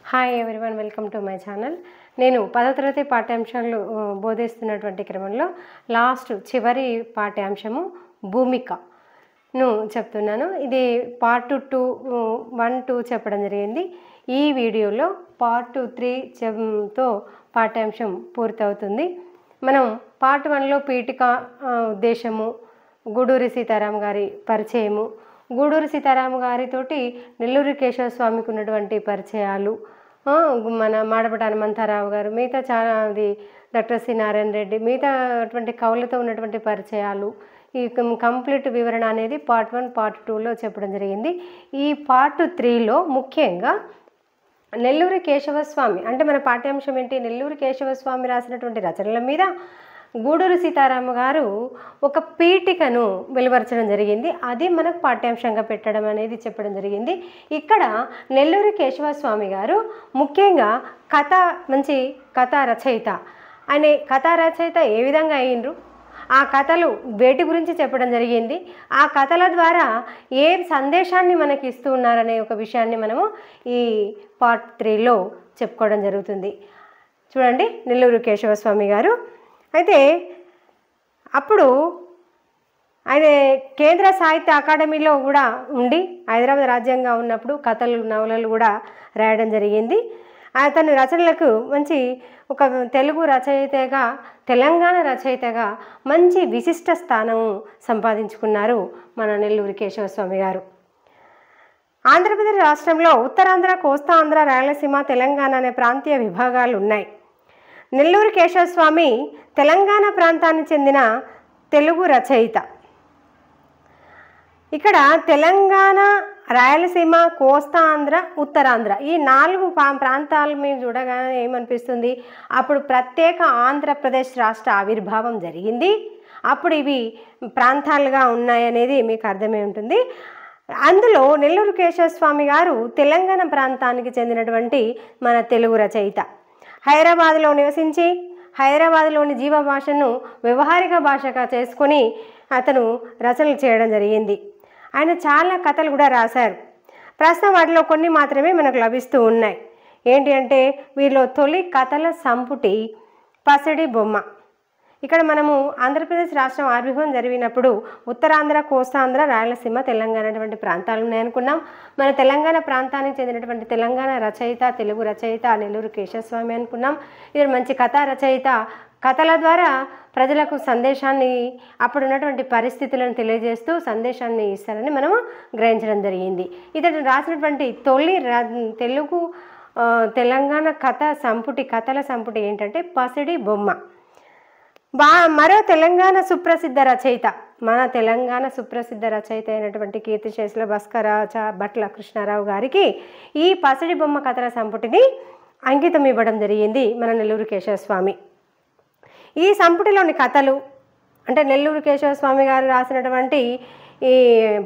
Hi everyone, welcome to my channel. నేను 10వ తరగతి పాఠ్యాంశాలు బోధిస్తున్నటువంటి క్రమంలో చివరి పాఠ్యాంశము భూమికను చెప్తున్నాను. ఇది పార్ట్ 2 1 2 చెప్పడం జరిగింది. ఈ వీడియోలో పార్ట్ 3తో పాఠ్యాంశం పూర్తవుతుంది. మనం పార్ట్ 1లో పీఠిక ఉద్దేశము, గూడూరి సీతారాం గారి పరిచయము, గూడూరి సీతారాం గారితోటి నెల్లూరి కేశవస్వామికి ఉన్నటువంటి పరిచయాలు, మన మాడపట హనుమంతరావు గారు, మిగతా చాలా డాక్టర్ సి నారాయణ రెడ్డి, మిగతా అటువంటి కవులతో ఉన్నటువంటి పరిచయాలు, ఈ కంప్లీట్ వివరణ అనేది పార్ట్ 1 పార్ట్ 2లో చెప్పడం జరిగింది. ఈ పార్ట్ 3లో ముఖ్యంగా నెల్లూరి కేశవస్వామి అంటే మన పాఠ్యాంశం ఏంటి, నెల్లూరి కేశవస్వామి రాసినటువంటి రచనల మీద గూడూరి సీతారామ గారు ఒక పీఠికను వెలువరచడం జరిగింది. అది మనకు పాఠ్యాంశంగా పెట్టడం అనేది చెప్పడం జరిగింది. ఇక్కడ నెల్లూరి కేశవస్వామి గారు ముఖ్యంగా మంచి కథా రచయిత. ఆయన కథా రచయిత ఏ విధంగా అయినరు, ఆ కథలు వేటి గురించి చెప్పడం జరిగింది, ఆ కథల ద్వారా ఏ సందేశాన్ని మనకి ఇస్తూ ఉన్నారనే ఒక విషయాన్ని మనము ఈ పార్ట్ 3లో చెప్పుకోవడం జరుగుతుంది. చూడండి, నెల్లూరి కేశవస్వామి గారు అయితే అప్పుడు ఆయన కేంద్ర సాహిత్య అకాడమీలో కూడా ఉండి హైదరాబాద్ రాజ్యంగా ఉన్నప్పుడు కథలు నవలలు కూడా రాయడం జరిగింది. అతని రచనలకు మంచి ఒక తెలుగు రచయితగా, తెలంగాణ రచయితగా మంచి విశిష్ట స్థానం సంపాదించుకున్నారు మన నెల్లూరి కేశవస్వామి గారు. ఆంధ్రప్రదేశ్ రాష్ట్రంలో ఉత్తరాంధ్ర, కోస్తాంధ్ర, రాయలసీమ, తెలంగాణ అనే ప్రాంతీయ విభాగాలు ఉన్నాయి. నెల్లూరి కేశవస్వామి తెలంగాణ ప్రాంతానికి చెందిన తెలుగు రచయిత. ఇక్కడ తెలంగాణ, రాయలసీమ, కోస్తాంధ్ర, ఉత్తరాంధ్ర ఈ 4 ప్రాంతాలు మీరు చూడగానే ఏమనిపిస్తుంది, అప్పుడు ప్రత్యేక ఆంధ్రప్రదేశ్ రాష్ట్ర ఆవిర్భావం జరిగింది. అప్పుడు ఇవి ప్రాంతాలుగా ఉన్నాయనేది మీకు అర్థమై ఉంటుంది. అందులో నెల్లూరి కేశవస్వామి గారు తెలంగాణ ప్రాంతానికి చెందినటువంటి మన తెలుగు రచయిత. హైదరాబాద్లో నివసించి హైదరాబాద్లోని జీవ భాషను వ్యవహారిక భాషగా చేసుకొని అతను రచనలు చేయడం జరిగింది. ఆయన చాలా కథలు కూడా రాశారు. ప్రస్తుతం వాటిలో కొన్ని మాత్రమే మనకు లభిస్తూ ఉన్నాయి. ఏంటి అంటే వీరిలో తొలి కథల సంపుటి పసిడి బొమ్మ. ఇక్కడ మనము ఆంధ్రప్రదేశ్ రాష్ట్రం ఆవిర్భావం జరిగినప్పుడు ఉత్తరాంధ్ర, కోస్తాంధ్ర, రాయలసీమ, తెలంగాణ అటువంటి ప్రాంతాలు ఉన్నాయనుకున్నాం. మన తెలంగాణ ప్రాంతానికి చెందినటువంటి తెలంగాణ రచయిత, తెలుగు రచయిత నెల్లూరి కేశవస్వామి అనుకున్నాం. ఇది మంచి కథా రచయిత. కథల ద్వారా ప్రజలకు సందేశాన్ని, అప్పుడున్నటువంటి పరిస్థితులను తెలియజేస్తూ సందేశాన్ని ఇస్తారని మనము గ్రహించడం జరిగింది. ఇతడు రాసినటువంటి తొలి తెలుగు తెలంగాణ కథల సంపుటి ఏంటంటే పసిడి బొమ్మ. మరో తెలంగాణ సుప్రసిద్ధ రచయిత, మన తెలంగాణ సుప్రసిద్ధ రచయిత అయినటువంటి కీర్తిశేషుల భాస్కరాచ భట్ల కృష్ణారావు గారికి ఈ పసిడి బొమ్మ కథల సంపుటిని అంకితం ఇవ్వడం జరిగింది మన నెల్లూరి కేశవస్వామి. ఈ సంపుటిలోని కథలు అంటే నెల్లూరి కేశవస్వామి గారు రాసినటువంటి ఈ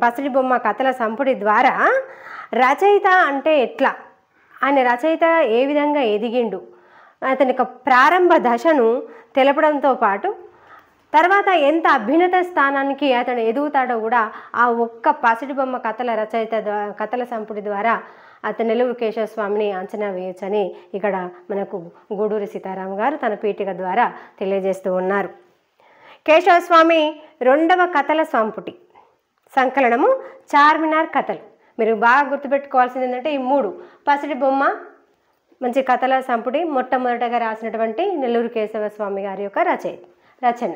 పసిడి బొమ్మ కథల సంపుటి ద్వారా రచయిత అంటే ఎట్లా, ఆయన రచయిత ఏ విధంగా ఎదిగిండు, అతని యొక్క ప్రారంభ దశను తెలపడంతో పాటు తర్వాత ఎంత అభ్యున్నత స్థానానికి అతను ఎదుగుతాడో కూడా ఆ ఒక్క పసిడి బొమ్మ కథల సంపుటి ద్వారా అతను నెల్లూరు కేశవస్వామిని అంచనా వేయొచ్చని ఇక్కడ మనకు గూడూరి సీతారాం గారు తన పీఠిక ద్వారా తెలియజేస్తూ ఉన్నారు. కేశవస్వామి 2వ కథల సంపుటి సంకలనము చార్మినార్ కథలు. మీరు బాగా గుర్తుపెట్టుకోవాల్సింది ఏంటంటే ఈ 3 పసిడి బొమ్మ మంచి కథల సంపుటి మొట్టమొదటగా రాసినటువంటి నెల్లూరి కేశవస్వామి గారి యొక్క రచన.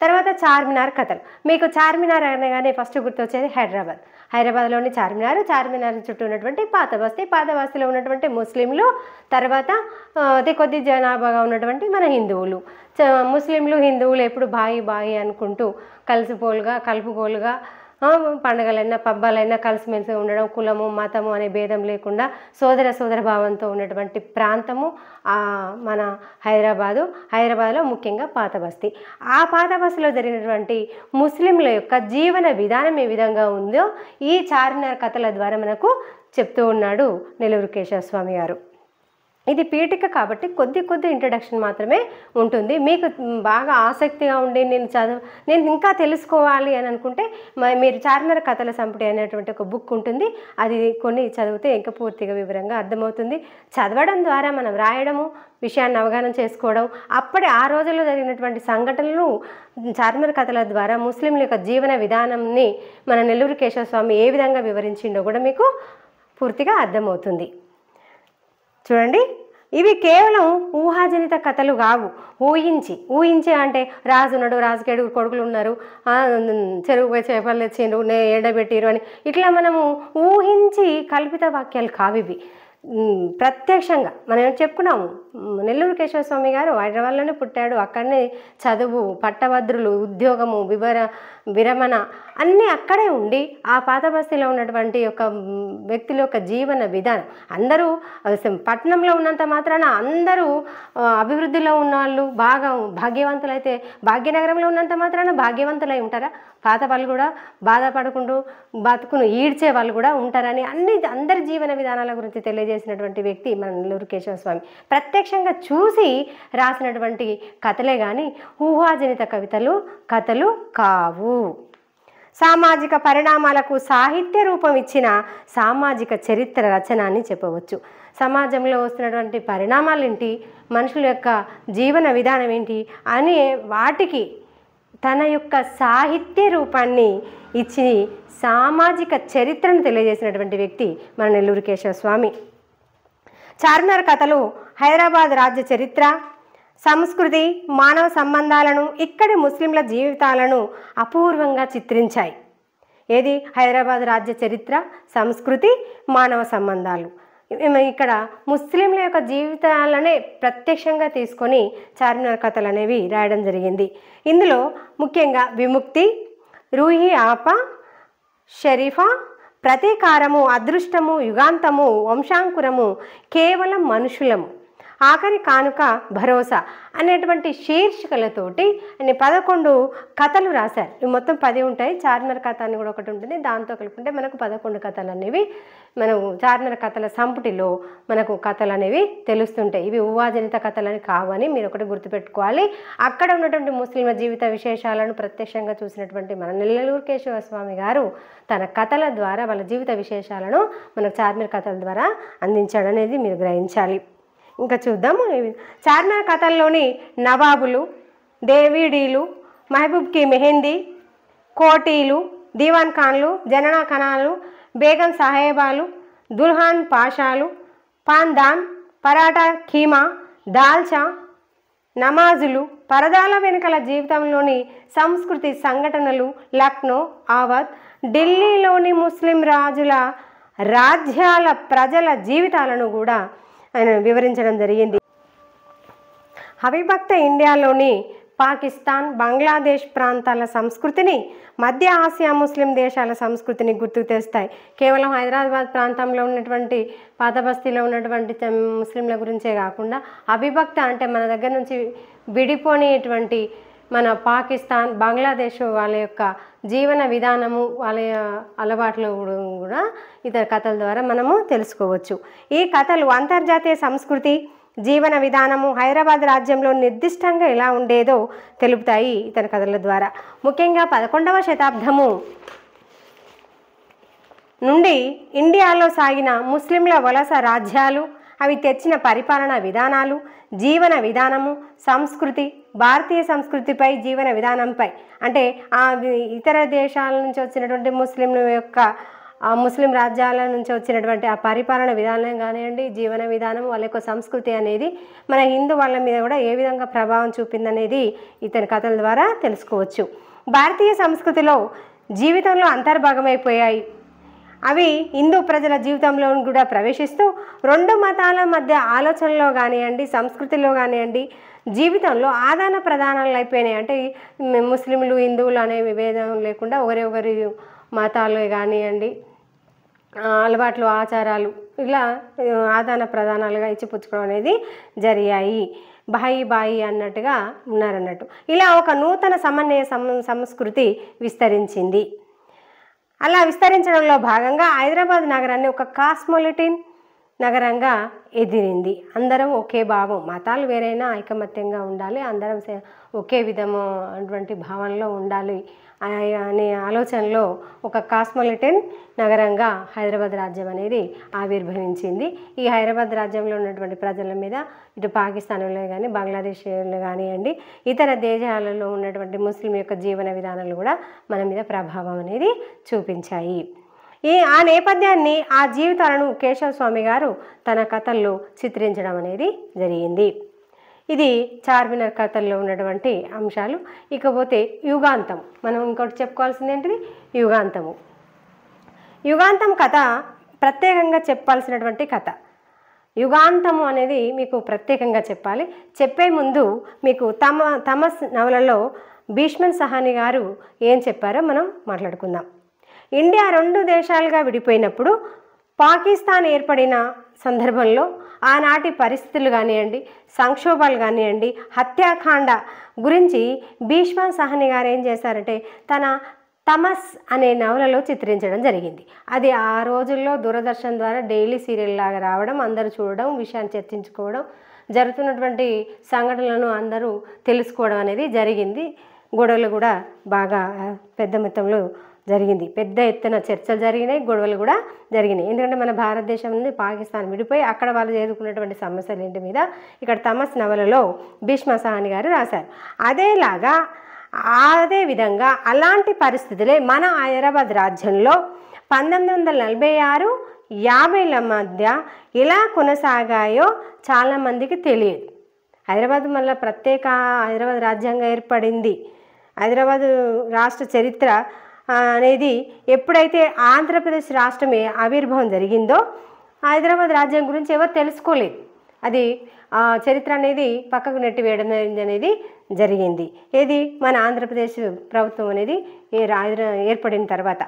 తర్వాత చార్మినార్ కథలు. మీకు చార్మినార్ అనగానే ఫస్ట్ గుర్తొచ్చేది హైదరాబాద్లోని చార్మినార్ చుట్టూ ఉన్నటువంటి పాత బస్తీలో ఉన్నటువంటి ముస్లింలు, తర్వాత అతి కొద్ది జనాభాగా ఉన్నటువంటి మన హిందువులు. హిందువులు ఎప్పుడు బాయి అనుకుంటూ కలుపుకోలుగా పండుగలైనా పబ్బాలైనా కలిసిమెలిసి ఉండడం, కులము మతము అనే భేదం లేకుండా సోదర భావంతో ఉన్నటువంటి ప్రాంతము మన హైదరాబాద్లో ముఖ్యంగా పాత బస్తీ. ఆ పాత బస్తీలో జరిగినటువంటి ముస్లింల యొక్క జీవన విధానం ఏ విధంగా ఉందో ఈ చార్మినార్ కథల ద్వారా మనకు చెప్తూ ఉన్నాడు నెల్లూరి కేశవస్వామి గారు. ఇది పీఠిక కాబట్టి కొద్ది ఇంట్రడక్షన్ మాత్రమే ఉంటుంది. మీకు బాగా ఆసక్తిగా ఉండి నేను ఇంకా తెలుసుకోవాలి అని అనుకుంటే మీరు చార్మినార్ కథల సంపుటి అనేటువంటి ఒక బుక్ ఉంటుంది. అది కొన్ని చదివితే ఇంకా పూర్తిగా వివరంగా అర్థమవుతుంది. చదవడం ద్వారా మనం రాయడము, విషయాన్ని అవగాహన చేసుకోవడం, అప్పటి ఆ రోజుల్లో జరిగినటువంటి సంఘటనలు చార్మినార్ కథల ద్వారా ముస్లింల యొక్క జీవన విధానాన్ని మన నెల్లూరు కేశవస్వామి ఏ విధంగా వివరించిండో కూడా మీకు పూర్తిగా అర్థమవుతుంది. చూడండి, ఇవి కేవలం ఊహాజనిత కథలు కావు. ఊహించి అంటే రాజున్నాడు, రాజుకి 7 కొడుకులు ఉన్నారు, చెరువు పోయి చేపలు తెచ్చిండ్రు, ఎండబెట్టిరు అని ఇట్లా మనము ఊహించి కల్పిత వాక్యాలు కావు ఇవి. ప్రత్యక్షంగా మనం చెప్పుకున్నాము, నెల్లూరు కేశవస్వామి గారు హైదరాబాద్లోనే పుట్టాడు, అక్కడనే చదువు, పట్టభద్రులు, ఉద్యోగము, విరమణ అన్నీ అక్కడే ఉండి ఆ పాత బస్తీలో ఉన్నటువంటి ఒక వ్యక్తుల యొక్క జీవన విధానం, అందరూ పట్టణంలో ఉన్నంత మాత్రాన అందరూ అభివృద్ధిలో ఉన్నవాళ్ళు బాగా భాగ్యవంతులైతే, భాగ్యనగరంలో ఉన్నంత మాత్రాన భాగ్యవంతులై ఉంటారా? పాత వాళ్ళు కూడా బాధపడుకుంటూ బతుకును ఈడ్చే వాళ్ళు కూడా ఉంటారని అందరి జీవన విధానాల గురించి తెలియజేసినటువంటి వ్యక్తి మన నెల్లూరు కేశవస్వామి. ప్రత్యక్షంగా చూసి రాసినటువంటి కథలే కానీ ఊహాజనిత కథలు కావు. సామాజిక పరిణామాలకు సాహిత్య రూపం ఇచ్చిన సామాజిక చరిత్ర రచన అని చెప్పవచ్చు. సమాజంలో వస్తున్నటువంటి పరిణామాలు ఏంటి, మనుషుల యొక్క జీవన విధానం ఏంటి అనే వాటికి తన యొక్క సాహిత్య రూపాన్ని ఇచ్చి సామాజిక చరిత్రను తెలియజేసినటువంటి వ్యక్తి మన నెల్లూరు కేశవస్వామి. చార్మినార్ కథలు హైదరాబాద్ రాజ్య చరిత్ర, సంస్కృతి, మానవ సంబంధాలను, ఇక్కడి ముస్లింల జీవితాలను అపూర్వంగా చిత్రించాయి. ఏది? హైదరాబాద్ రాజ్య చరిత్ర, సంస్కృతి, మానవ సంబంధాలు. ఇక్కడ ముస్లింల యొక్క జీవితాలనే ప్రత్యక్షంగా తీసుకొని చార్మినార్ కథలు అనేవి రాయడం జరిగింది. ఇందులో ముఖ్యంగా విముక్తి, రూహి ఆపా, షరీఫా, ప్రతీకారము, అదృష్టము, యుగాంతము, వంశాంకురము, కేవలం మనుషులము, ఆఖరి కానుక, భరోసా అనేటువంటి శీర్షికలతోటి 11 కథలు రాశారు. ఇవి మొత్తం 10 ఉంటాయి. చార్మినార్ కథ అని కూడా ఒకటి ఉంటుంది. దాంతో కలుపుకుంటే మనకు 11 కథలు అనేవి మనం చార్మినార్ కథల సంపుటిలో మనకు కథలు అనేవి తెలుస్తుంటాయి. ఇవి ఊహాజనిత కథలని కావని మీరు ఒకటి గుర్తుపెట్టుకోవాలి. అక్కడ ఉన్నటువంటి ముస్లింల జీవిత విశేషాలను ప్రత్యక్షంగా చూసినటువంటి మన నెల్లూరు కేశవస్వామి గారు తన కథల ద్వారా వాళ్ళ జీవిత విశేషాలను మనకు చార్మినార్ కథల ద్వారా అందించాడనేది మీరు గ్రహించాలి. ఇంకా చూద్దాము. చార్మినార్ కథల్లోని నవాబులు, దేవీడీలు, మహబూబ్ కి మెహందీ, కోటీలు, దీవాన్ ఖాన్లు, జననా ఖానాలు, బేగం సాహేబాలు, దుల్హాన్ పాషాలు, పాందాన్, పరాటా ఖీమా, దాల్చా, నమాజులు, పరదాల వెనుకల జీవితంలోని సంస్కృతి సంఘటనలు, లక్నో, అవధ్, ఢిల్లీలోని ముస్లిం రాజుల రాజ్యాల ప్రజల జీవితాలను కూడా ఆయన వివరించడం జరిగింది. అవిభక్త ఇండియాలోని పాకిస్తాన్, బంగ్లాదేశ్ ప్రాంతాల సంస్కృతిని, మధ్య ఆసియా ముస్లిం దేశాల సంస్కృతిని గుర్తుకు తెస్తాయి. కేవలం హైదరాబాద్ ప్రాంతంలో ఉన్నటువంటి పాత బస్తీలో ఉన్నటువంటి ముస్లింల గురించే కాకుండా అవిభక్త అంటే మన దగ్గర నుంచి విడిపోయినటువంటి మన పాకిస్తాన్, బంగ్లాదేశ్ వాళ్ళ యొక్క జీవన విధానము, వాళ్ళ అలవాట్లు కూడా ఇతర కథల ద్వారా మనము తెలుసుకోవచ్చు. ఈ కథలు అంతర్జాతీయ సంస్కృతి, జీవన విధానము, హైదరాబాద్ రాజ్యంలో నిర్దిష్టంగా ఎలా ఉండేదో తెలుపుతాయి ఇతర కథల ద్వారా. ముఖ్యంగా 11వ శతాబ్దము నుండి ఇండియాలో సాగిన ముస్లింల వలస రాజ్యాలు, అవి తెచ్చిన పరిపాలనా విధానాలు, జీవన విధానము, సంస్కృతి, భారతీయ సంస్కృతిపై, జీవన విధానంపై, అంటే ఇతర దేశాల నుంచి వచ్చినటువంటి ముస్లిం రాజ్యాల నుంచి వచ్చినటువంటి ఆ పరిపాలన విధానం కానివ్వండి, జీవన విధానం, వాళ్ళ యొక్క సంస్కృతి అనేది మన హిందూ వాళ్ళ మీద కూడా ఏ విధంగా ప్రభావం చూపిందనేది ఇతని కథల ద్వారా తెలుసుకోవచ్చు. భారతీయ సంస్కృతిలో జీవితంలో అంతర్భాగమైపోయాయి. అవి హిందూ ప్రజల జీవితంలో కూడా ప్రవేశిస్తూ 2 మతాల మధ్య ఆలోచనలో కానివ్వండి, సంస్కృతిలో కానివ్వండి, జీవితంలో ఆదాన ప్రదానాలు అయిపోయినాయి. అంటే ముస్లింలు, హిందువులు అనే విభేదం లేకుండా ఒకరి మతాలు కానివ్వండి, అలవాట్లు, ఆచారాలు ఇలా ఆదాన ప్రదానాలుగా ఇచ్చిపుచ్చుకోవడం అనేది జరిగాయి. బాయి అన్నట్టుగా ఉన్నారన్నట్టు. ఇలా ఒక నూతన సమన్వయ సంస్కృతి విస్తరించింది. అలా విస్తరించడంలో భాగంగా హైదరాబాద్ నగరాన్ని ఒక కాస్మోలిటిన్ నగరంగా ఎదిరింది. అందరం ఒకే భావం, మతాలు వేరైనా ఐకమత్యంగా ఉండాలి, అందరం ఒకే విధమైనటువంటి భావనలో ఉండాలి అనే ఆలోచనలో ఒక కాస్మోపాలిటన్ నగరంగా హైదరాబాద్ రాజ్యం అనేది ఆవిర్భవించింది. ఈ హైదరాబాద్ రాజ్యంలో ఉన్నటువంటి ప్రజల మీద ఇటు పాకిస్తాన్లో కానీ, బంగ్లాదేశ్లో కానివ్వండి, ఇతర దేశాలలో ఉన్నటువంటి ముస్లిం యొక్క జీవన విధానాలు కూడా మన మీద ప్రభావం అనేది చూపించాయి. ఆ నేపథ్యాన్ని, ఆ జీవితాలను కేశవ స్వామి గారు తన కథల్లో చిత్రించడం అనేది జరిగింది. ఇది చార్మినార్ కథల్లో ఉన్నటువంటి అంశాలు. ఇకపోతే యుగాంతం, మనం ఇంకోటి చెప్పుకోవాల్సింది ఏంటిది, యుగాంతము. యుగాంతం కథ ప్రత్యేకంగా చెప్పాల్సినటువంటి కథ. యుగాంతము అనేది మీకు ప్రత్యేకంగా చెప్పాలి. చెప్పే ముందు మీకు తమస్ నవలలో భీష్మన్ సహాని గారు ఏం చెప్పారో మనం మాట్లాడుకుందాం. ఇండియా 2 దేశాలుగా విడిపోయినప్పుడు, పాకిస్తాన్ ఏర్పడిన సందర్భంలో ఆనాటి పరిస్థితులు కానివ్వండి, సంక్షోభాలు కానివ్వండి, హత్యాకాండ గురించి భీష్మన్ సహాని గారు ఏం చేశారంటే తన తమస్ అనే నవలలో చిత్రించడం జరిగింది. అది ఆ రోజుల్లో దూరదర్శన్ ద్వారా డైలీ సీరియల్ లాగా రావడం, అందరూ చూడడం, విషయాన్ని చర్చించుకోవడం, జరుగుతున్నటువంటి సంఘటనలను అందరూ తెలుసుకోవడం అనేది జరిగింది. గొడవలు కూడా బాగా పెద్ద మొత్తంలో జరిగింది. పెద్ద ఎత్తున చర్చలు జరిగినాయి, గొడవలు కూడా జరిగినాయి. ఎందుకంటే మన భారతదేశం నుండి పాకిస్తాన్ విడిపోయి అక్కడ వాళ్ళు ఎదుర్కొన్నటువంటి సమస్యలు ఏంటి మీద ఇక్కడ తమస్ నవలలో భీష్మ సహాని గారు రాశారు. అదే విధంగా అలాంటి పరిస్థితులే మన హైదరాబాద్ రాజ్యంలో 1946, 50ల మధ్య ఎలా కొనసాగాయో చాలామందికి తెలియదు. హైదరాబాద్ మళ్ళీ ప్రత్యేక హైదరాబాద్ రాజ్యాంగం ఏర్పడింది. హైదరాబాదు రాష్ట్ర చరిత్ర అనేది ఎప్పుడైతే ఆంధ్రప్రదేశ్ రాష్ట్రమే ఆవిర్భావం జరిగిందో హైదరాబాద్ రాజ్యం గురించి ఎవరు తెలుసుకోలేదు. అది చరిత్ర అనేది పక్కకు నెట్టివేయడం అనేది జరిగింది. ఏది మన ఆంధ్రప్రదేశ్ ప్రభుత్వం అనేది ఏర్పడిన తర్వాత,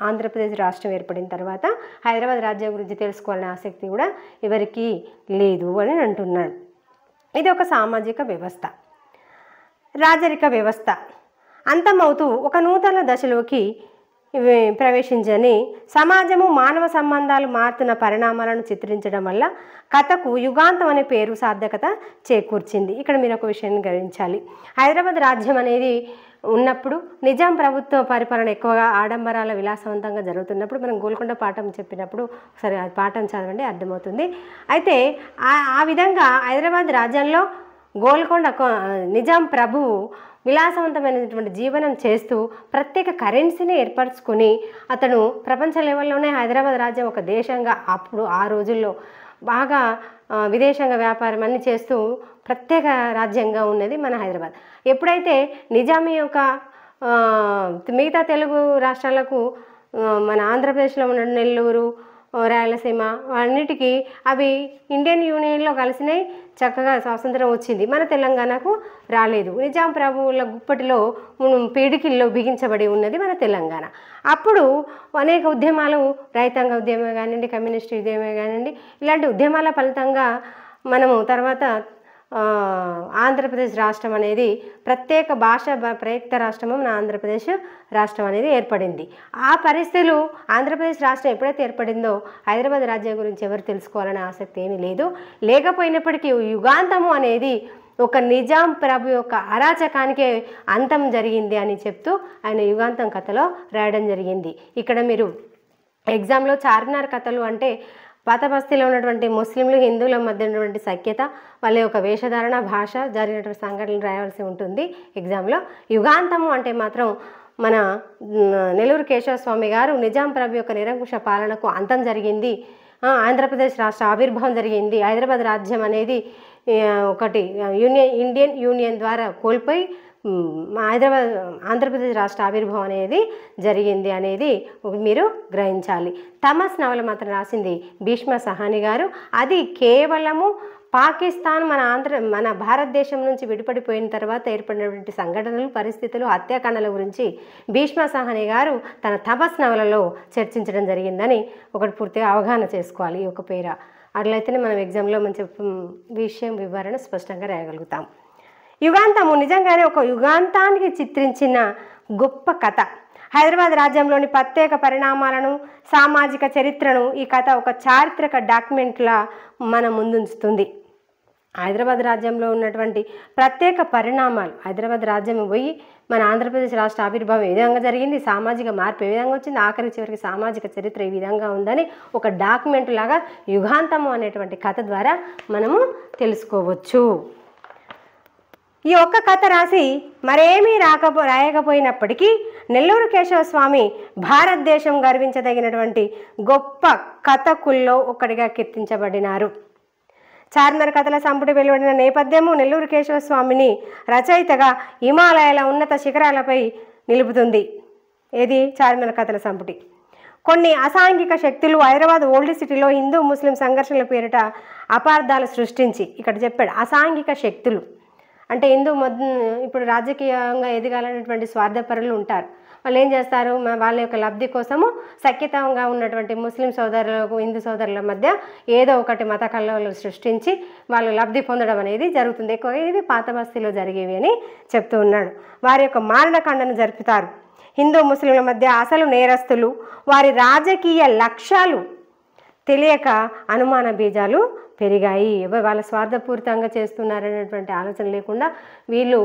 ఆంధ్రప్రదేశ్ రాష్ట్రం ఏర్పడిన తర్వాత హైదరాబాద్ రాజ్యం గురించి తెలుసుకోవాలనే ఆసక్తి కూడా ఎవరికీ లేదు అని అంటున్నాడు. ఇది ఒక సామాజిక వ్యవస్థ, రాజరిక వ్యవస్థ అంతమవుతూ ఒక నూతన దశలోకి ప్రవేశించని సమాజము, మానవ సంబంధాలు మారుతున్న పరిణామాలను చిత్రించడం వల్ల కథకు యుగాంతం అనే పేరు సార్థకత చేకూర్చింది. ఇక్కడ మీరు ఒక విషయాన్ని గ్రహించాలి. హైదరాబాద్ రాజ్యం అనేది ఉన్నప్పుడు నిజాం ప్రభుత్వ పరిపాలన ఎక్కువగా ఆడంబరాల విలాసవంతంగా జరుగుతున్నప్పుడు, మనం గోల్కొండ పాఠం చెప్పినప్పుడు సరే ఆ పాఠం చదవండి అర్థమవుతుంది. అయితే ఆ విధంగా హైదరాబాద్ రాజ్యంలో గోల్కొండ నిజాం ప్రభువు విలాసవంతమైనటువంటి జీవనం చేస్తూ ప్రత్యేక కరెన్సీని ఏర్పరచుకొని అతను ప్రపంచ లెవెల్లోనే హైదరాబాద్ రాజ్యం ఒక దేశంగా అప్పుడు ఆ రోజుల్లో బాగా విదేశాంగ వ్యాపారం అన్ని చేస్తూ ప్రత్యేక రాజ్యంగా ఉన్నది మన హైదరాబాద్. ఎప్పుడైతే నిజామీ యొక్క మిగతా తెలుగు రాష్ట్రాలకు మన ఆంధ్రప్రదేశ్లో ఉన్న నెల్లూరు, రాయలసీమ అన్నిటికీ అవి ఇండియన్ యూనియన్లో కలిసినాయి, చక్కగా స్వాతంత్రం వచ్చింది. మన తెలంగాణకు రాలేదు. నిజాం ప్రభువుల గుప్పటిలో పీడికిల్లో బిగించబడి ఉన్నది మన తెలంగాణ. అప్పుడు అనేక ఉద్యమాలు, రైతాంగ ఉద్యమం కానివ్వండి, కమ్యూనిస్ట్ ఉద్యమం కానివ్వండి, ఇలాంటి ఉద్యమాల ఫలితంగా మనము తర్వాత ఆంధ్రప్రదేశ్ రాష్ట్రం అనేది ప్రత్యేక భాష ప్రయుక్త రాష్ట్రము మన ఆంధ్రప్రదేశ్ రాష్ట్రం అనేది ఏర్పడింది. ఆ పరిస్థితులు ఆంధ్రప్రదేశ్ రాష్ట్రం ఎప్పుడైతే ఏర్పడిందో హైదరాబాద్ రాజ్యం గురించి ఎవరు తెలుసుకోవాలనే ఆసక్తి ఏమీ లేదు. లేకపోయినప్పటికీ యుగాంతము అనేది ఒక నిజాం ప్రభు యొక్క అరాచకానికే అంతం జరిగింది అని చెప్తూ ఆయన యుగాంతం కథలో రాయడం జరిగింది. ఇక్కడ మీరు ఎగ్జామ్లో చార్మినార్ కథలు అంటే పాత బస్తీలో ఉన్నటువంటి ముస్లింలు, హిందువుల మధ్య ఉన్నటువంటి సఖ్యత, వాళ్ళ యొక్క వేషధారణ, భాష, జరిగినటువంటి సంఘటనలు రాయవలసి ఉంటుంది ఎగ్జామ్లో. యుగాంతము అంటే మాత్రం మన నెల్లూరు కేశవ స్వామి గారు నిజాం ప్రభు యొక్క నిరంకుశ పాలనకు అంతం జరిగింది, ఆంధ్రప్రదేశ్ రాష్ట్ర ఆవిర్భావం జరిగింది, హైదరాబాద్ రాజ్యం అనేది ఒకటి ఇండియన్ యూనియన్ ద్వారా కోల్పోయి ఆంధ్రప్రదేశ్ రాష్ట్ర ఆవిర్భావం అనేది జరిగింది అనేది మీరు గ్రహించాలి. తమస్ నవల మాత్రం రాసింది భీష్మ సహాని గారు. అది కేవలము పాకిస్తాన్ మన భారతదేశం నుంచి విడిపడిపోయిన తర్వాత ఏర్పడినటువంటి సంఘటనలు, పరిస్థితులు, హత్యాకాండల గురించి భీష్మ సహాని గారు తన తమస్ నవలలో చర్చించడం జరిగిందని ఒకటి పూర్తిగా అవగాహన చేసుకోవాలి. ఈ ఒక పేర అట్లయితేనే మనం ఎగ్జామ్లో మంచి విషయం వివరణ స్పష్టంగా రాయగలుగుతాం. యుగాంతము నిజంగానే ఒక యుగాంతానికి చిత్రించిన గొప్ప కథ. హైదరాబాద్ రాజ్యంలోని ప్రత్యేక పరిణామాలను, సామాజిక చరిత్రను ఈ కథ ఒక చారిత్రక డాక్యుమెంట్లా మన ముందుంచుతుంది. హైదరాబాద్ రాజ్యంలో ఉన్నటువంటి ప్రత్యేక పరిణామాలు, హైదరాబాద్ రాజ్యం పోయి మన ఆంధ్రప్రదేశ్ రాష్ట్ర ఆవిర్భావం ఏ విధంగా జరిగింది, సామాజిక మార్పు ఏ విధంగా వచ్చింది, ఆఖరి చివరికి సామాజిక చరిత్ర ఈ విధంగా ఉందని ఒక డాక్యుమెంట్ లాగా యుగాంతము అనేటువంటి కథ ద్వారా మనము తెలుసుకోవచ్చు. ఈ ఒక్క కథ రాసి మరేమీ రాయకపోయినప్పటికీ నెల్లూరు కేశవస్వామి భారతదేశం గర్వించదగినటువంటి గొప్ప కథకుల్లో ఒకటిగా కీర్తించబడినారు. చార్మినార్ కథల సంపుటి వెలువడిన నేపథ్యము నెల్లూరు కేశవస్వామిని రచయితగా హిమాలయాల ఉన్నత శిఖరాలపై నిలుపుతుంది. ఏది చార్మినార్ కథల సంపుటి. కొన్ని అసాంఘిక శక్తులు హైదరాబాద్ ఓల్డ్ సిటీలో హిందూ ముస్లిం సంఘర్షణల పేరిట అపార్థాలు సృష్టించి, ఇక్కడ చెప్పాడు అసాంఘిక శక్తులు అంటే ఇప్పుడు రాజకీయంగా ఎదగాలనేటువంటి స్వార్థపరులు ఉంటారు. వాళ్ళు ఏం చేస్తారు, వాళ్ళ యొక్క లబ్ధి కోసము సఖ్యతంగా ఉన్నటువంటి ముస్లిం సోదరులకు హిందూ సోదరుల మధ్య ఏదో ఒకటి మత కలవలు సృష్టించి వాళ్ళు లబ్ధి పొందడం అనేది జరుగుతుంది. ఎక్కువ ఇది పాత బస్తీలో జరిగేవి అని చెప్తూ ఉన్నాడు. వారి యొక్క మారణకాండను జరుపుతారు. హిందూ ముస్లింల మధ్య అసలు నేరస్తులు, వారి రాజకీయ లక్ష్యాలు తెలియక అనుమాన బీజాలు పెరిగాయి. వాళ్ళ స్వార్థపూరితంగా చేస్తున్నారనేటువంటి ఆలోచన లేకుండా వీళ్ళు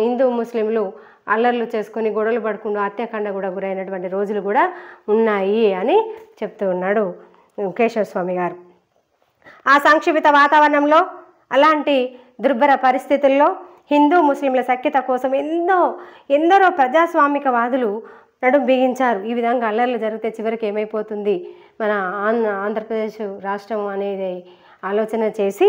హిందూ ముస్లింలు అల్లర్లు చేసుకొని గొడవలు పడుకుంటూ హత్యాకాండ కూడా గురైనటువంటి రోజులు కూడా ఉన్నాయి అని చెప్తూ ఉన్నాడు కేశవస్వామి గారు. ఆ సంక్షిప్త వాతావరణంలో, అలాంటి దుర్భర పరిస్థితుల్లో హిందూ ముస్లింల సఖ్యత కోసం ఎందరో ప్రజాస్వామికవాదులు నడుం బిగించారు. ఈ విధంగా అల్లర్లు జరిగితే చివరికి ఏమైపోతుంది, మన ఆంధ్రప్రదేశ్ రాష్ట్రం అనేది ఆలోచన చేసి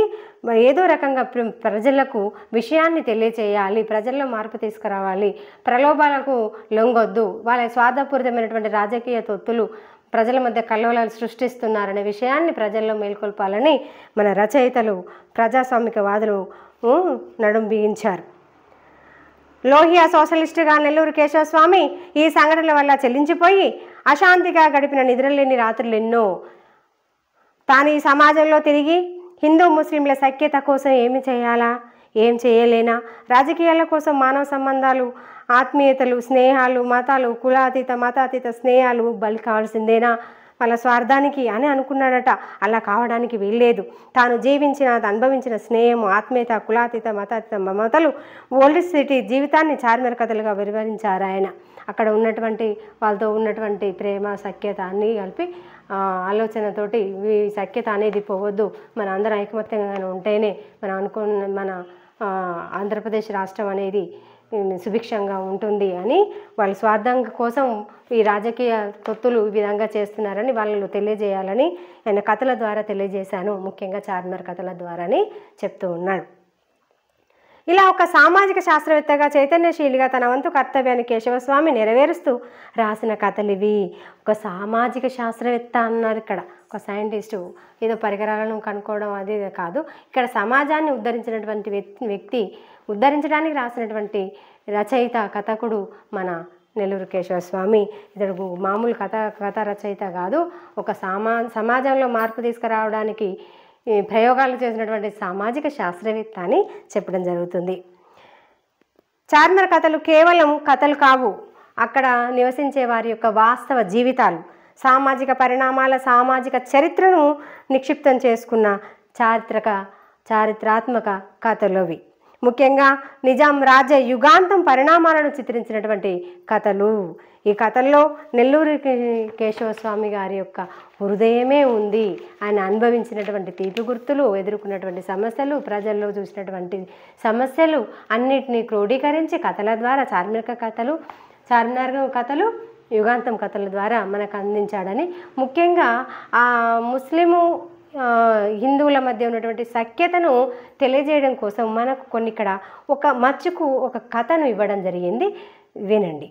ఏదో రకంగా ప్రజలకు విషయాన్ని తెలియచేయాలి, ప్రజల్లో మార్పు తీసుకురావాలి, ప్రలోభాలకు లొంగొద్దు, వాళ్ళ స్వార్థపూరితమైనటువంటి రాజకీయ తొత్తులు ప్రజల మధ్య కల్లోలాలు సృష్టిస్తున్నారనే విషయాన్ని ప్రజల్లో మేల్కొల్పాలని మన రచయితలు ప్రజాస్వామికవాదులు నడుం బిగించారు. లోహియా సోషలిస్టుగా నెల్లూరు కేశవస్వామి ఈ సంఘటనల వల్ల చెల్లించిపోయి అశాంతిగా గడిపిన నిద్రలేని రాత్రులు ఎన్నో. తాను ఈ సమాజంలో తిరిగి హిందూ ముస్లింల సఖ్యత కోసం ఏమి చేయాలా, ఏం చేయలేనా, రాజకీయాల కోసం మానవ సంబంధాలు, ఆత్మీయతలు, స్నేహాలు, మతాలు, కులాతీత మతాతీత స్నేహాలు బలి కావాల్సిందేనా వాళ్ళ స్వార్థానికి అని అనుకున్నాడట. అలా కావడానికి వీల్లేదు. తాను జీవించిన అనుభవించిన స్నేహము, ఆత్మీయత, కులాతీత మతాతీత మమతలు ఓల్డ్ సిటీ జీవితాన్ని చార్మినార్ కథలుగా వివరించారు ఆయన. అక్కడ ఉన్నటువంటి వాళ్ళతో ఉన్నటువంటి ప్రేమ సఖ్యత అన్నీ కలిపి ఆలోచనతోటి ఈ సఖ్యత అనేది పోవద్దు, మన అందరం ఐకమత్యంగా ఉంటేనే మన ఆంధ్రప్రదేశ్ రాష్ట్రం అనేది సుభిక్షంగా ఉంటుంది అని వాళ్ళ స్వార్థం కోసం ఈ రాజకీయ తొత్తులు ఈ విధంగా చేస్తున్నారని వాళ్ళు తెలియజేయాలని ఆయన కథల ద్వారా తెలియజేశాను, ముఖ్యంగా చార్మినార్ కథల ద్వారాని చెప్తూ ఉన్నాడు. ఇలా ఒక సామాజిక శాస్త్రవేత్తగా చైతన్యశీలిగా తన వంతు కర్తవ్యాన్ని కేశవస్వామి నెరవేరుస్తూ రాసిన కథలు ఇవి. ఒక సామాజిక శాస్త్రవేత్త అన్నారు ఇక్కడ, ఒక సైంటిస్టు ఏదో పరికరాలను కనుక్కోవడం అది కాదు. ఇక్కడ సమాజాన్ని ఉద్ధరించినటువంటి వ్యక్తి, ఉద్ధరించడానికి రాసినటువంటి రచయిత కథకుడు మన నెల్లూరు కేశవస్వామి. ఇతడు మామూలు కథ రచయిత కాదు, ఒక సమాజంలో మార్పు తీసుకురావడానికి ప్రయోగాలు చేసినటువంటి సామాజిక శాస్త్రవేత్త అని చెప్పడం జరుగుతుంది. చార్మినార్ కథలు కేవలం కథలు కావు, అక్కడ నివసించే వారి యొక్క వాస్తవ జీవితాలు, సామాజిక పరిణామాల, సామాజిక చరిత్రను నిక్షిప్తం చేసుకున్న చారిత్రాత్మక కథలవి. ముఖ్యంగా నిజాం రాజ్య యుగాంతం పరిణామాలను చిత్రించినటువంటి కథలు. ఈ కథల్లో నెల్లూరు కేశవస్వామి గారి యొక్క హృదయమే ఉంది. ఆయన అనుభవించినటువంటి తీపి గుర్తులు, ఎదుర్కొన్నటువంటి సమస్యలు, ప్రజల్లో చూసినటువంటి సమస్యలు అన్నిటినీ క్రోడీకరించి కథల ద్వారా చార్మినార్ కథలు యుగాంతం కథల ద్వారా మనకు అందించాడని, ముఖ్యంగా ఆ ముస్లిము హిందువుల మధ్య ఉన్నటువంటి సఖ్యతను తెలియజేయడం కోసం మనకు కొన్ని ఇక్కడ ఒక మచ్చుకు ఒక కథను ఇవ్వడం జరిగింది, వినండి.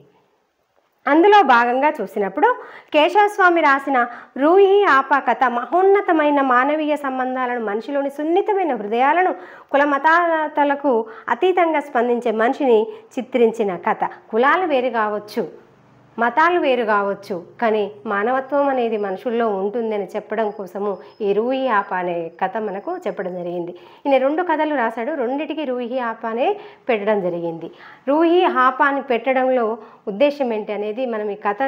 అందులో భాగంగా చూసినప్పుడు కేశవస్వామి రాసిన రూహి ఆపా కథ మహోన్నతమైన మానవీయ సంబంధాలను, మనిషిలోని సున్నితమైన హృదయాలను, కుల మతాలకు అతీతంగా స్పందించే మనిషిని చిత్రించిన కథ. కులాలు వేరు కావచ్చు, మతాలు వేరు కావచ్చు, కానీ మానవత్వం అనేది మనుషుల్లో ఉంటుందని చెప్పడం కోసము ఈ రూహి ఆప అనే కథ మనకు చెప్పడం జరిగింది. ఈయన 2 కథలు రాశాడు, రెండిటికి రూహి ఆప అనే పెట్టడం జరిగింది. రూహి ఆప అని పెట్టడంలో ఉద్దేశం ఏంటి అనేది మనం ఈ కథ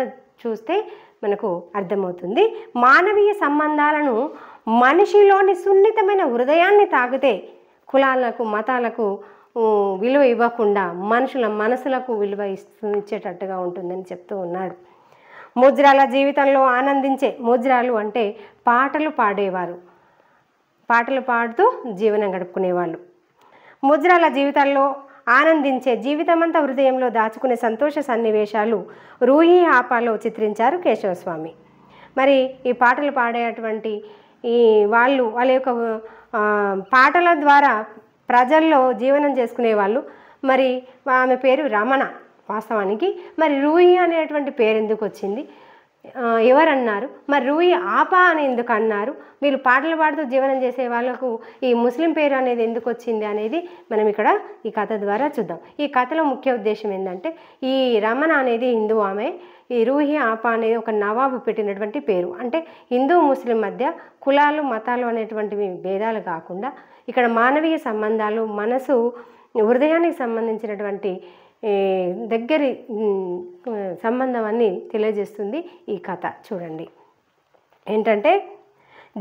చూస్తే మనకు అర్థమవుతుంది. మానవీయ సంబంధాలను మనిషిలోని సున్నితమైన హృదయాన్ని తాకితే కులాలకు మతాలకు విలువ ఇవ్వకుండా మనుషుల మనసులకు విలువ ఇచ్చేటట్టుగా ఉంటుందని చెప్తూ ఉన్నాడు. ముజ్రాల జీవితంలో ఆనందించే, ముజ్రాలు అంటే పాటలు పాడేవారు, పాటలు పాడుతూ జీవనం గడుపుకునేవాళ్ళు. ముజ్రాల జీవితాల్లో ఆనందించే, జీవితమంతా హృదయంలో దాచుకునే సంతోష సన్నివేశాలు రూహి ఆపాలో చిత్రించారు కేశవస్వామి. మరి ఈ పాటలు పాడేటువంటి వాళ్ళ యొక్క పాటల ద్వారా ప్రజల్లో జీవనం చేసుకునే వాళ్ళు. మరి ఆమె పేరు రమణ వాస్తవానికి. మరి రూహి అనేటువంటి పేరు ఎందుకు వచ్చింది, ఎవరన్నారు, మరి రూహి ఆపా అని ఎందుకు అన్నారు, వీళ్ళు పాటలు పాడుతూ జీవనం చేసే వాళ్ళకు ఈ ముస్లిం పేరు అనేది ఎందుకు వచ్చింది అనేది మనం ఇక్కడ ఈ కథ ద్వారా చూద్దాం. ఈ కథలో ముఖ్య ఉద్దేశం ఏంటంటే, ఈ రమణ అనేది హిందూ ఆమె, ఈ రూహి ఆపా అనేది ఒక నవాబు పెట్టినటువంటి పేరు. అంటే హిందూ ముస్లిం మధ్య కులాలు మతాలు అనేటువంటివి భేదాలు కాకుండా ఇక్కడ మానవీయ సంబంధాలు, మనసు హృదయానికి సంబంధించినటువంటి దగ్గరి సంబంధం అన్ని తెలియజేస్తుంది ఈ కథ. చూడండి ఏంటంటే,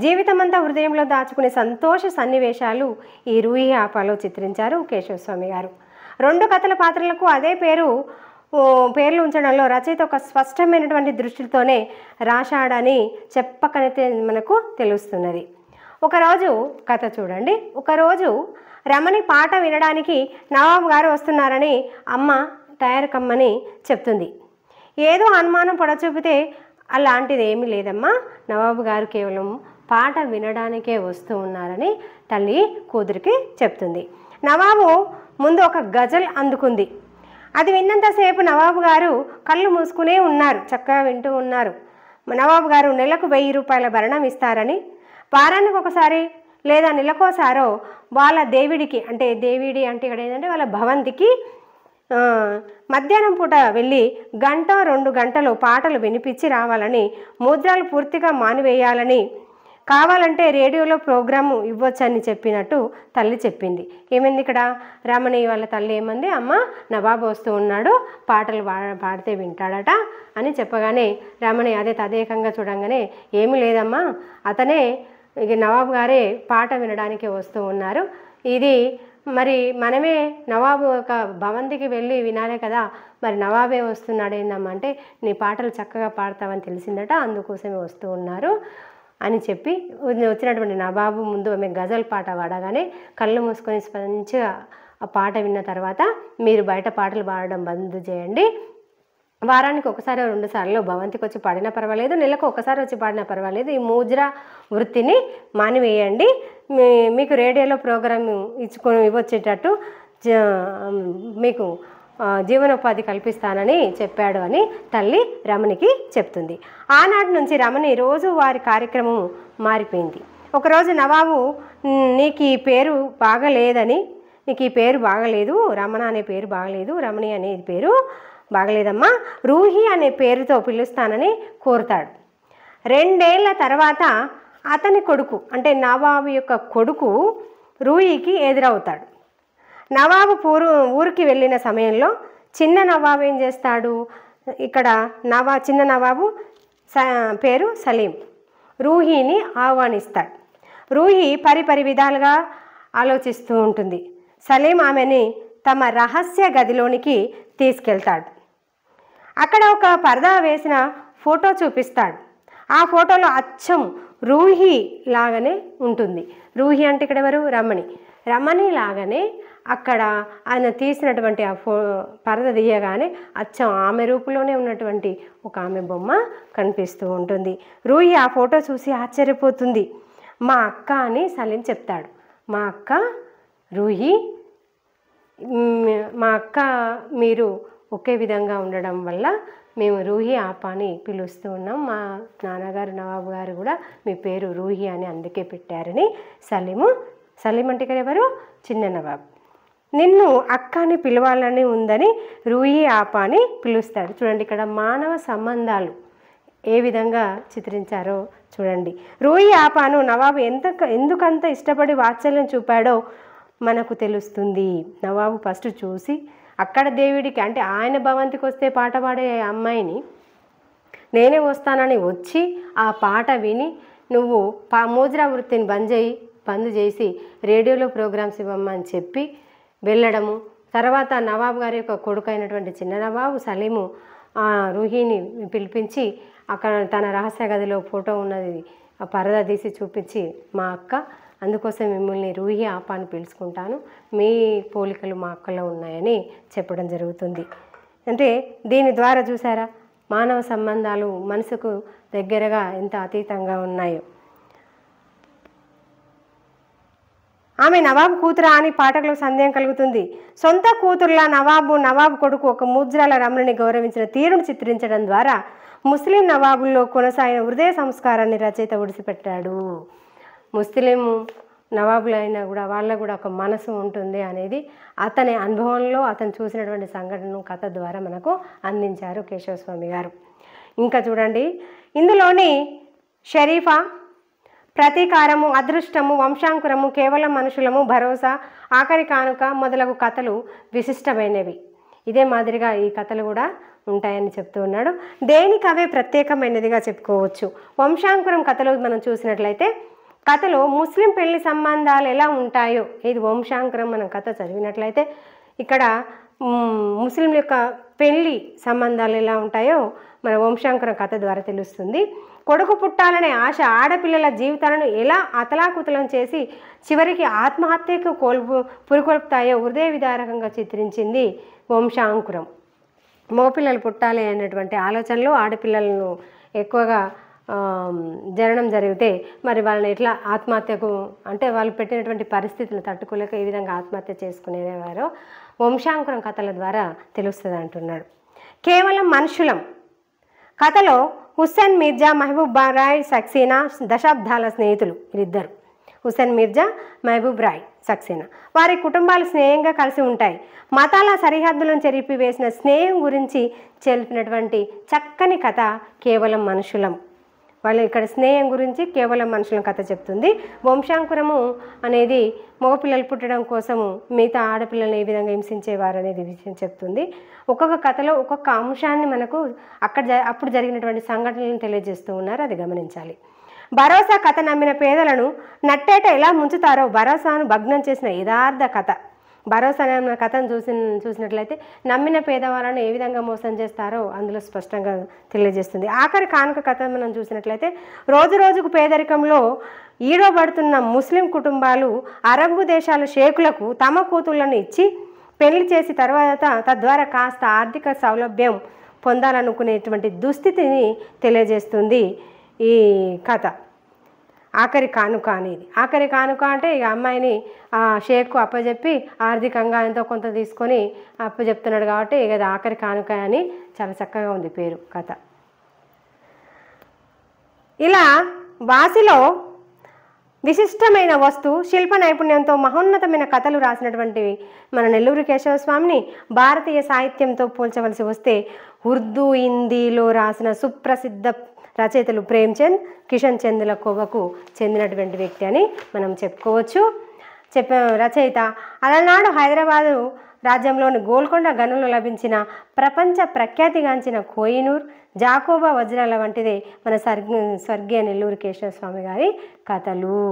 జీవితమంతా హృదయంలో దాచుకునే సంతోష సన్నివేశాలు ఈ రూహి ఆపాలో చిత్రించారు కేశవస్వామి గారు. 2 కథల పాత్రలకు అదే పేర్లు ఉంచడంలో రచయిత ఒక స్పష్టమైనటువంటి దృష్టితోనే రాశాడని చెప్పకనైతే మనకు తెలుస్తున్నది. ఒకరోజు కథ చూడండి. ఒకరోజు రమణి పాట వినడానికి నవాబు గారు వస్తున్నారని అమ్మ తయారు కమ్మని చెప్తుంది. ఏదో అనుమానం పొడచూపితే అలాంటిది ఏమీ లేదమ్మా, నవాబు గారు కేవలం పాట వినడానికే వస్తూ ఉన్నారని తల్లి కూతురికి చెప్తుంది. నవాబు ముందు ఒక గజల్ అందుకుంది. అది విన్నంతసేపు నవాబు గారు కళ్ళు మూసుకునే ఉన్నారు, చక్కగా వింటూ ఉన్నారు. నవాబు గారు నెలకు 1000 రూపాయల భరణం ఇస్తారని, వారానికి ఒకసారి లేదా నెలకోసారో వాళ్ళ దేవుడికి, అంటే దేవిడి అంటే ఇక్కడ ఏంటంటే వాళ్ళ భవంతికి మధ్యాహ్నం పూట వెళ్ళి 1-2 గంటలు పాటలు వినిపించి రావాలని, ముద్రాలు పూర్తిగా మానివేయాలని, కావాలంటే రేడియోలో ప్రోగ్రాము ఇవ్వచ్చని చెప్పినట్టు తల్లి చెప్పింది. ఏమైంది ఇక్కడ, రమణి వాళ్ళ తల్లి ఏమంది, అమ్మ నవాబు వస్తూ ఉన్నాడు, పాటలు పాడితే వింటాడట అని చెప్పగానే రమణి అదే తదేకంగా చూడంగానే, ఏమీ లేదమ్మా, అతనే ఇక నవాబు గారే పాట వినడానికి వస్తూ ఉన్నారు, ఇది మరి మనమే నవాబు ఒక భవంతికి వెళ్ళి వినాలే కదా, మరి నవాబే వస్తున్నాడు ఏందమ్మా అంటే, నీ పాటలు చక్కగా పాడతావని తెలిసిందట, అందుకోసమే వస్తూ ఉన్నారు అని చెప్పి వచ్చినటువంటి నవాబు ముందు ఆమె గజల్ పాట పాడగానే కళ్ళు మూసుకొని మంచిగా ఆ పాట విన్న తర్వాత, మీరు బయట పాటలు పాడడం బంద్ చేయండి, వారానికి ఒకసారి 2 సార్లు భవంతికి వచ్చి పాడినా పర్వాలేదు, నెలకు ఒకసారి వచ్చి పాడినా పర్వాలేదు, ఈ ముజ్రా వృత్తిని మానివేయండి, మీకు రేడియోలో ప్రోగ్రాం ఇవ్వచ్చేటట్టు మీకు జీవనోపాధి కల్పిస్తానని చెప్పాడు అని తల్లి రమణికి చెప్తుంది. ఆనాటి నుంచి రమణి రోజు వారి కార్యక్రమం మారిపోయింది. ఒకరోజు నవాబు, నీకు ఈ పేరు బాగలేదని, నీకు ఈ పేరు బాగలేదు, రమణ అనే పేరు బాగలేదు, రమణి అనే పేరు బాగలేదమ్మా, రూహి అనే పేరుతో పిలుస్తానని కోరుతాడు. 2 ఏళ్ల తర్వాత అతని కొడుకు, అంటే నవాబు యొక్క కొడుకు రూహికి ఎదురవుతాడు. నవాబు ఊరికి వెళ్ళిన సమయంలో చిన్న నవాబు ఏం చేస్తాడు, ఇక్కడ చిన్న నవాబు పేరు సలీం రూహిని ఆహ్వానిస్తాడు. రూహి పరిపరి విధాలుగా ఆలోచిస్తూ ఉంటుంది. సలీం ఆమెని తమ రహస్య గదిలోనికి తీసుకెళ్తాడు. అక్కడ ఒక పరదా వేసిన ఫోటో చూపిస్తాడు. ఆ ఫోటోలో అచ్చం రూహి లాగానే ఉంటుంది. రూహి అంటే ఇక్కడ ఎవరు, రమణి లాగానే అక్కడ ఆయన తీసినటువంటి ఆ పరద తీయగానే అచ్చం ఆమె రూపులోనే ఉన్నటువంటి ఒక ఆమె బొమ్మ కనిపిస్తూ ఉంటుంది. రూహి ఆ ఫోటో చూసి ఆశ్చర్యపోతుంది. మా అక్క అని సలీం చెప్తాడు. మా అక్క రూహి, మా అక్క మీరు ఒకే విధంగా ఉండడం వల్ల మేము రూహి ఆపా అని పిలుస్తూ ఉన్నాం, మా నాన్నగారు నవాబు గారు కూడా మీ పేరు రూహి అని అందుకే పెట్టారని సలీం అంటే ఇక్కడ ఎవరు, చిన్న నవాబు నిన్ను అక్క అని పిలవాలని ఉందని రూయి ఆప అని పిలుస్తాడు. చూడండి ఇక్కడ మానవ సంబంధాలు ఏ విధంగా చిత్రించారో చూడండి. రూయి ఆపాను నవాబు ఎందుకంత ఇష్టపడి వాత్సల్యం చూపాడో మనకు తెలుస్తుంది. నవాబు ఫస్ట్ చూసి అక్కడ దేవుడికి అంటే ఆయన భవంతికి వస్తే పాట పాడే అమ్మాయిని నేనే వస్తానని వచ్చి ఆ పాట విని నువ్వు మోజ్రా వృత్తిని బంద్ చేసి రేడియోలో ప్రోగ్రామ్స్ ఇవ్వమ్మని చెప్పి వెళ్ళడము. తర్వాత నవాబు గారి యొక్క కొడుకు అయినటువంటి చిన్న నవాబు సలీము రూహీని పిలిపించి అక్కడ తన రహస్య గదిలో ఫోటో ఉన్నది ఆ పరదా తీసి చూపించి మా అక్క, అందుకోసం మిమ్మల్ని రూహి ఆప అని పిలుచుకుంటాను, మీ పోలికలు మా అక్కలో ఉన్నాయని చెప్పడం జరుగుతుంది. అంటే దీని ద్వారా చూసారా మానవ సంబంధాలు మనసుకు దగ్గరగా ఎంత అతీతంగా ఉన్నాయో. ఆమె నవాబు కూతురా అని పాఠకులకు సందేహం కలుగుతుంది. సొంత కూతురులా నవాబు కొడుకు ఒక ముజ్రాల రమణిని గౌరవించిన తీరును చిత్రించడం ద్వారా ముస్లిం నవాబుల్లో కొనసాగిన హృదయ సంస్కారాన్ని రచయిత విడిచిపెట్టాడు. ముస్లిం నవాబులైనా కూడా వాళ్ళకు కూడా ఒక మనసు ఉంటుంది అనేది అతని అనుభవంలో అతను చూసినటువంటి సంఘటనను కథ ద్వారా మనకు అందించారు కేశవస్వామి గారు. ఇంకా చూడండి ఇందులోని షరీఫా, ప్రతీకారము, అదృష్టము, వంశాంకురము, కేవలం మనుషులము, భరోసా, ఆఖరి కానుక మొదలగు కథలు విశిష్టమైనవి. ఇదే మాదిరిగా ఈ కథలు కూడా ఉంటాయని చెప్తూ ఉన్నాడు. దేనికి అవే ప్రత్యేకమైనదిగా చెప్పుకోవచ్చు. వంశాంకురం కథలో మనం చూసినట్లయితే కథలో ముస్లిం పెళ్లి సంబంధాలు ఎలా ఉంటాయో ఇది వంశాంకురం మనం కథ చదివినట్లయితే ఇక్కడ ముస్లింల యొక్క పెళ్లి సంబంధాలు ఎలా ఉంటాయో మన వంశాంకురం కథ ద్వారా తెలుస్తుంది. కొడుకు పుట్టాలనే ఆశ ఆడపిల్లల జీవితాలను ఎలా అతలాకుతలం చేసి చివరికి ఆత్మహత్యకు పురికొల్పుతాయో హృదయ విదారకంగా చిత్రించింది వంశాంకురం. మగపిల్లలు పుట్టాలి అనేటువంటి ఆలోచనలో ఆడపిల్లలను ఎక్కువగా జననం జరిగితే మరి వాళ్ళని ఎట్లా ఆత్మహత్యకు అంటే వాళ్ళు పెట్టినటువంటి పరిస్థితులను తట్టుకోలేక ఏ విధంగా ఆత్మహత్య చేసుకునేవారో వంశాంకురం కథల ద్వారా తెలుస్తుంది అంటున్నాడు. కేవలం మనుషులం కథలో హుస్సేన్ మీర్జా, మహబూబ్ రాయ్ సక్సేనా దశాబ్దాల స్నేహితులు. వీరిద్దరు హుస్సేన్ మీర్జా, మహబూబ్ రాయ్ సక్సేనా. వారి కుటుంబాలు స్నేహంగా కలిసి ఉంటాయి. మతాల సరిహద్దులను చెరిపివేసిన స్నేహం గురించి తెలిపినటువంటి చక్కని కథ కేవలం మనుషులం. వాళ్ళు ఇక్కడ స్నేహం గురించి కేవలం మనుషుల కథ చెప్తుంది. వంశాంకురము అనేది మగపిల్లలు పుట్టడం కోసము మిగతా ఆడపిల్లలను ఏ విధంగా హింసించేవారు అనేది విషయం చెప్తుంది. ఒక్కొక్క కథలో ఒక్కొక్క అంశాన్ని మనకు అప్పుడు జరిగినటువంటి సంఘటనలను తెలియజేస్తూ ఉన్నారు, అది గమనించాలి. భరోసా కథ నమ్మిన పేదలను నట్టేట ఎలా ముంచుతారో భరోసాను భగ్నం చేసిన యథార్థ కథ. భరోసా అనే కథను చూసినట్లయితే నమ్మిన పేదవాళ్ళను ఏ విధంగా మోసం చేస్తారో అందులో స్పష్టంగా తెలియజేస్తుంది. ఆఖరి కానుక కథ మనం చూసినట్లయితే రోజు రోజుకు పేదరికంలో ఈడబడుతున్న ముస్లిం కుటుంబాలు అరబ్ దేశాల షేకులకు తమ కూతుళ్లను ఇచ్చి పెళ్లి చేసి తద్వారా కాస్త ఆర్థిక సౌలభ్యం పొందాలనుకునేటువంటి దుస్థితిని తెలియజేస్తుంది ఈ కథ. ఆఖరి కానుక అనేది. ఆఖరి కానుక అంటే ఇక అమ్మాయిని ఆ షేక్కు అప్పచెప్పి ఆర్థికంగా ఎంతో కొంత తీసుకొని అప్పచెప్తున్నాడు కాబట్టి ఇక అది ఆఖరి కానుక అని చాలా చక్కగా ఉంది పేరు కథ. ఇలా వాసిలో విశిష్టమైన వస్తు శిల్ప నైపుణ్యంతో మహోన్నతమైన కథలు రాసినటువంటి మన నెల్లూరు కేశవస్వామిని భారతీయ సాహిత్యంతో పోల్చవలసి వస్తే ఉర్దూ, హిందీలో రాసిన సుప్రసిద్ధ రచయితలు ప్రేమ్చంద్, కిషన్ చంద్ల కోవకు చెందినటువంటి వ్యక్తి అని మనం చెప్పుకోవచ్చు. రచయిత అలనాడు హైదరాబాదు రాజ్యంలోని గోల్కొండ గనులు లభించిన ప్రపంచ ప్రఖ్యాతిగాంచిన కోహినూర్, జాకోబా వజ్రాల వంటిదే మన స్వర్గీయ నెల్లూరు కేశవస్వామి గారి కథలు.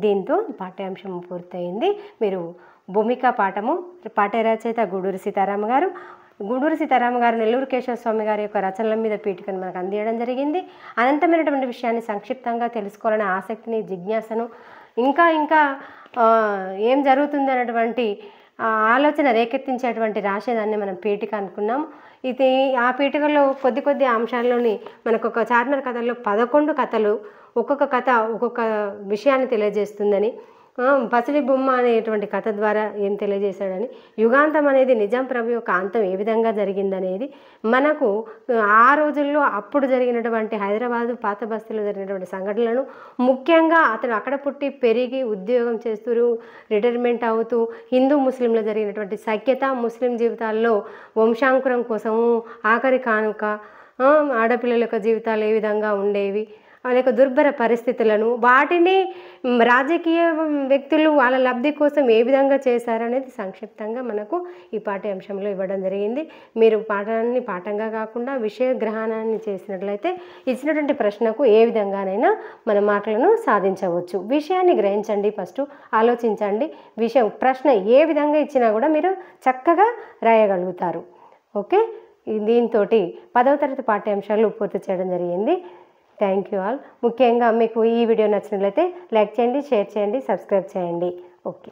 దీంతో పాఠ్యాంశం పూర్తయింది. మీరు భూమిక పాఠ్య రచయిత గూడూరి సీతారామ గారు. గూడూరి సీతారామ గారు నెల్లూరు కేశవస్వామి గారి యొక్క రచనల మీద పీఠికను మనకు అందించడం జరిగింది. అనంతమైనటువంటి విషయాన్ని సంక్షిప్తంగా తెలుసుకోవాలనే ఆసక్తిని, జిజ్ఞాసను, ఇంకా ఏం జరుగుతుంది అన్నటువంటి ఆలోచన రేకెత్తించేటువంటి రాసేదాన్ని మనం పీఠిక అనుకున్నాం. ఇది ఆ పీఠికలో కొద్ది అంశాల్లోని మనకు ఒక చార్మినార్ కథల్లో 11 కథలు, ఒక్కొక్క కథ ఒక్కొక్క విషయాన్ని తెలియజేస్తుందని, పసిడి బొమ్మ అనేటువంటి కథ ద్వారా ఏం తెలియజేశాడని, యుగాంతం అనేది నిజాం ప్రభు యొక్క అంతం ఏ విధంగా జరిగిందనేది మనకు ఆ రోజుల్లో అప్పుడు జరిగినటువంటి హైదరాబాదు పాత బస్తీలో జరిగినటువంటి సంఘటనలను, ముఖ్యంగా అతను అక్కడ పుట్టి పెరిగి ఉద్యోగం చేస్తూ రిటైర్మెంట్ అవుతూ హిందూ ముస్లింలో జరిగినటువంటి సఖ్యత, ముస్లిం జీవితాల్లో వంశాంకురం కోసము ఆఖరి కానుక, ఆడపిల్లల యొక్క జీవితాలు ఏ విధంగా ఉండేవి, వాళ్ళ యొక్క దుర్భర పరిస్థితులను, వాటిని రాజకీయ వ్యక్తులు వాళ్ళ లబ్ధి కోసం ఏ విధంగా చేశారనేది సంక్షిప్తంగా మనకు ఈ పాఠ్యాంశంలో ఇవ్వడం జరిగింది. మీరు పాఠాన్ని పాఠంగా కాకుండా విషయ గ్రహణాన్ని చేసినట్లయితే ఇచ్చినటువంటి ప్రశ్నకు ఏ విధంగానైనా మన మార్కులను సాధించవచ్చు. విషయాన్ని గ్రహించండి, ఫస్ట్ ఆలోచించండి. ప్రశ్న ఏ విధంగా ఇచ్చినా కూడా మీరు చక్కగా రాయగలుగుతారు. ఓకే, దీంతో 10వ తరగతి పాఠ్యాంశాలు పూర్తి చేయడం జరిగింది. Thank you all. ముఖ్యంగా మీకు ఈ వీడియో నచ్చినట్లయితే లైక్ చేయండి, షేర్ చేయండి, సబ్స్క్రైబ్ చేయండి. ఓకే.